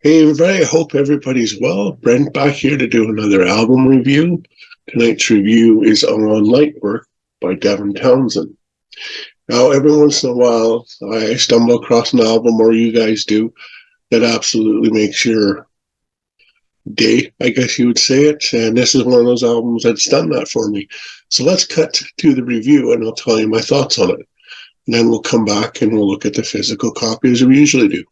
Hey everybody, I hope everybody's well. Brent back here to do another album review. Tonight's review is on Lightwork by Devin Townsend. Now, every once in a while, I stumble across an album, or you guys do, that absolutely makes your day, I guess you would say it. And this is one of those albums that's done that for me. So let's cut to the review and I'll tell you my thoughts on it. And then we'll come back and we'll look at the physical copy as we usually do.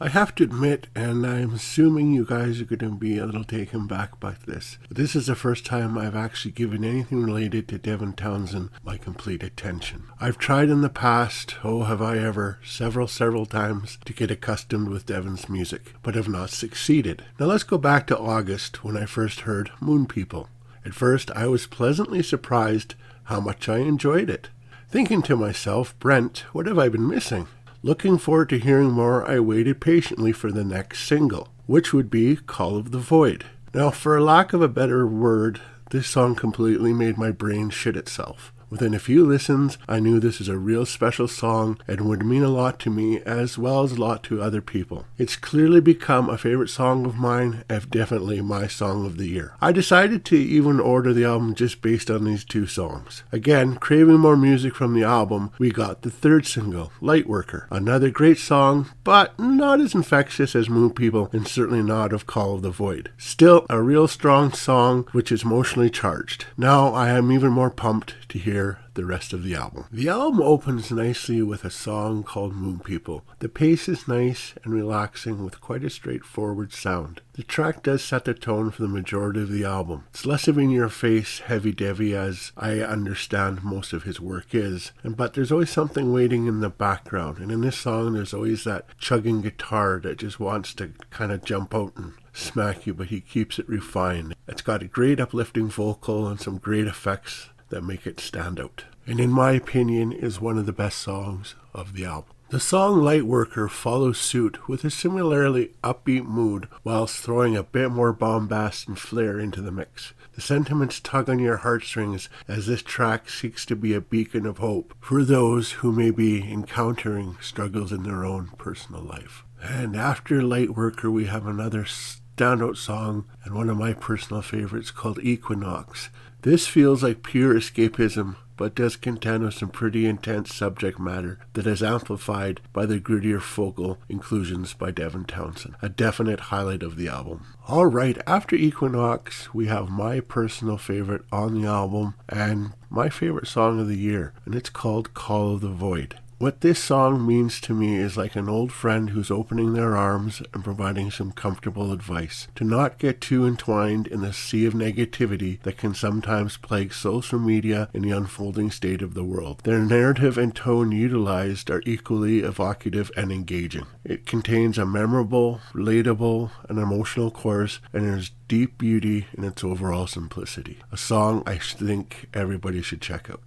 I have to admit, and I'm assuming you guys are going to be a little taken back by this, but this is the first time I've actually given anything related to Devin Townsend my complete attention. I've tried in the past, oh have I ever, several times to get accustomed with Devin's music, but have not succeeded. Now let's go back to August when I first heard Moon People. At first I was pleasantly surprised how much I enjoyed it. Thinking to myself, Brent, what have I been missing? Looking forward to hearing more, I waited patiently for the next single, which would be Call of the Void. Now, for lack of a better word, this song completely made my brain shit itself. Within a few listens, I knew this is a real special song and would mean a lot to me as well as a lot to other people. It's clearly become a favorite song of mine and definitely my song of the year. I decided to even order the album just based on these two songs. Again, craving more music from the album, we got the third single, Lightworker. Another great song, but not as infectious as Moon People and certainly not of Call of the Void. Still, a real strong song which is emotionally charged. Now I am even more pumped to hear the rest of the album. The album opens nicely with a song called Moon People. The pace is nice and relaxing with quite a straightforward sound. The track does set the tone for the majority of the album. It's less of in-your-face, heavy-devy as I understand most of his work is, but there's always something waiting in the background, and in this song there's always that chugging guitar that just wants to kind of jump out and smack you, but he keeps it refined. It's got a great uplifting vocal and some great effects that make it stand out, and in my opinion is one of the best songs of the album. The song Lightworker follows suit with a similarly upbeat mood whilst throwing a bit more bombast and flair into the mix. The sentiments tug on your heartstrings as this track seeks to be a beacon of hope for those who may be encountering struggles in their own personal life. And after Lightworker we have another standout song and one of my personal favorites called Equinox. This feels like pure escapism, but does contend with some pretty intense subject matter that is amplified by the grittier vocal inclusions by Devin Townsend, a definite highlight of the album. Alright, after Equinox, we have my personal favorite on the album and my favorite song of the year, and it's called Call of the Void. What this song means to me is like an old friend who's opening their arms and providing some comfortable advice. To not get too entwined in the sea of negativity that can sometimes plague social media and the unfolding state of the world. Their narrative and tone utilized are equally evocative and engaging. It contains a memorable, relatable, and emotional chorus, and there's deep beauty in its overall simplicity. A song I think everybody should check out.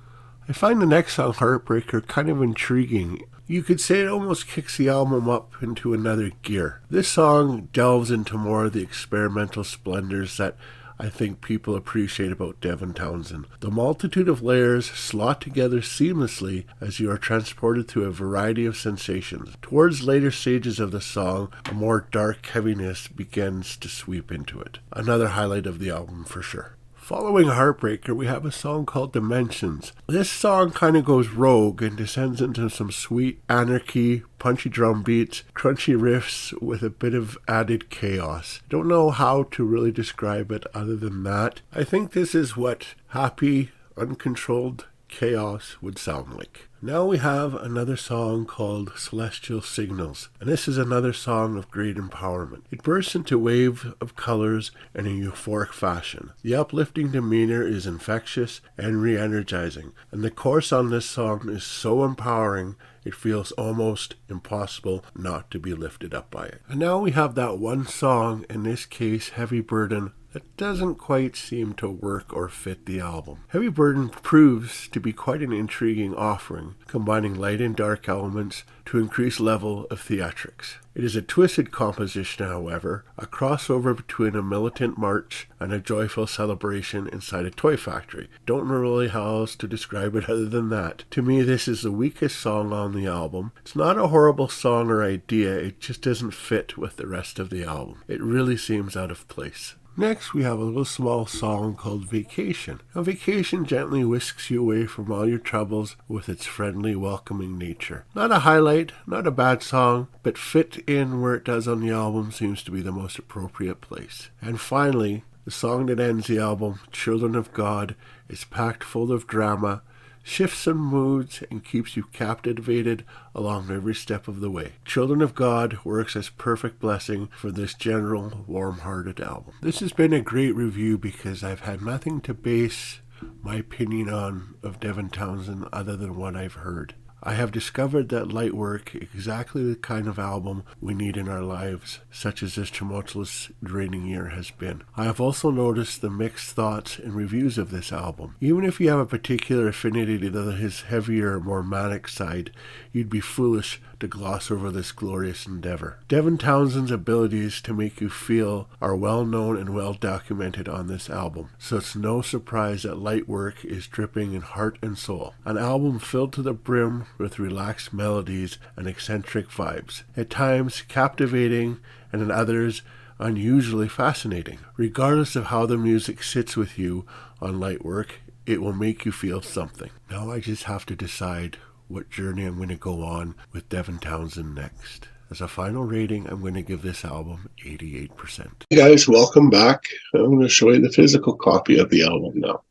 I find the next song, Heartbreaker, kind of intriguing. You could say it almost kicks the album up into another gear. This song delves into more of the experimental splendors that I think people appreciate about Devin Townsend. The multitude of layers slot together seamlessly as you are transported through a variety of sensations. Towards later stages of the song, a more dark heaviness begins to sweep into it. Another highlight of the album for sure. Following Heartbreaker, we have a song called Dimensions. This song kind of goes rogue and descends into some sweet anarchy, punchy drum beats, crunchy riffs with a bit of added chaos. Don't know how to really describe it other than that. I think this is what happy, uncontrolled chaos would sound like. Now we have another song called Celestial Signals, and this is another song of great empowerment. It bursts into a wave of colors in a euphoric fashion. The uplifting demeanor is infectious and re-energizing, and the chorus on this song is so empowering it feels almost impossible not to be lifted up by it. And now we have that one song, in this case Heavy Burden, that doesn't quite seem to work or fit the album. Heavy Burden proves to be quite an intriguing offering, combining light and dark elements to increase level of theatrics. It is a twisted composition, however, a crossover between a militant march and a joyful celebration inside a toy factory. Don't know really how else to describe it other than that. To me, this is the weakest song on the album. It's not a horrible song or idea, it just doesn't fit with the rest of the album. It really seems out of place. Next, we have a little small song called Vacation. Now, Vacation gently whisks you away from all your troubles with its friendly, welcoming nature. Not a highlight, not a bad song, but fit in where it does on the album seems to be the most appropriate place. And finally, the song that ends the album, Children of God, is packed full of drama, shifts some moods, and keeps you captivated along every step of the way. Children of God works as perfect blessing for this general, warm-hearted album. This has been a great review because I've had nothing to base my opinion on of Devin Townsend other than what I've heard. I have discovered that Lightwork, exactly the kind of album we need in our lives, such as this tumultuous, draining year has been. I have also noticed the mixed thoughts and reviews of this album. Even if you have a particular affinity to his heavier, more manic side, you'd be foolish to gloss over this glorious endeavor. Devin Townsend's abilities to make you feel are well known and well documented on this album, so it's no surprise that Lightwork is dripping in heart and soul. An album filled to the brim with relaxed melodies and eccentric vibes, at times captivating and at others unusually fascinating. Regardless of how the music sits with you on Lightwork, it will make you feel something. Now I just have to decide what journey I'm going to go on with Devin Townsend next. As a final rating, I'm going to give this album 88%. Hey guys, welcome back. I'm going to show you the physical copy of the album now.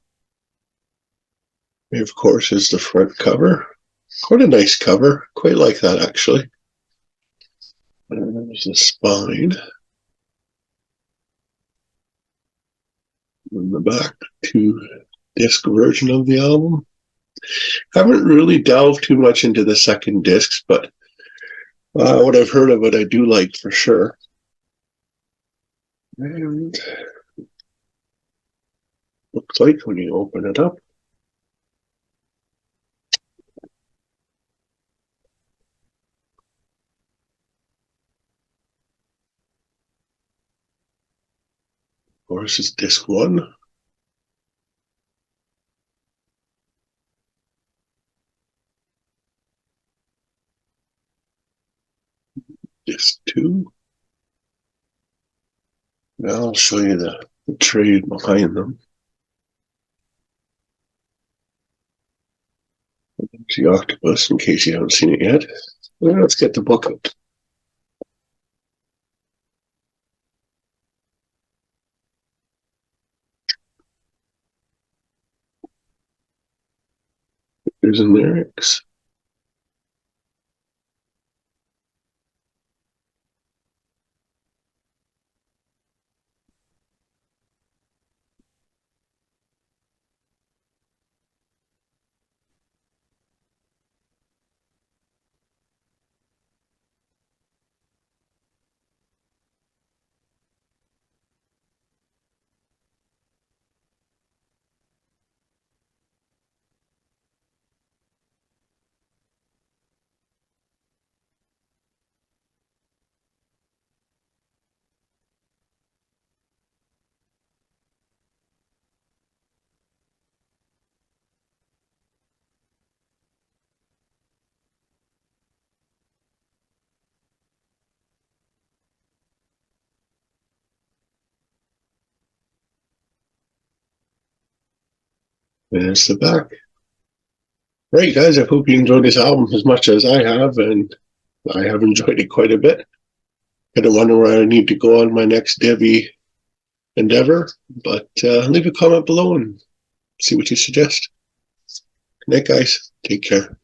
Here, of course, is the front cover. Quite a nice cover. Quite like that, actually. And there's the spine. In the back, 2-disc version of the album. Haven't really delved too much into the second discs, but what I've heard of it, I do like for sure. And looks like when you open it up, of course, it's disc 1. Disc 2. Now I'll show you the trade behind them. There's the octopus, in case you haven't seen it yet. Well, let's get the book out. There's the lyrics. There's the back. Right, guys, I hope you enjoyed this album as much as I have, and I have enjoyed it quite a bit. Kind of wonder where I need to go on my next Devi endeavor, but leave a comment below and see what you suggest. Good night, guys. Take care.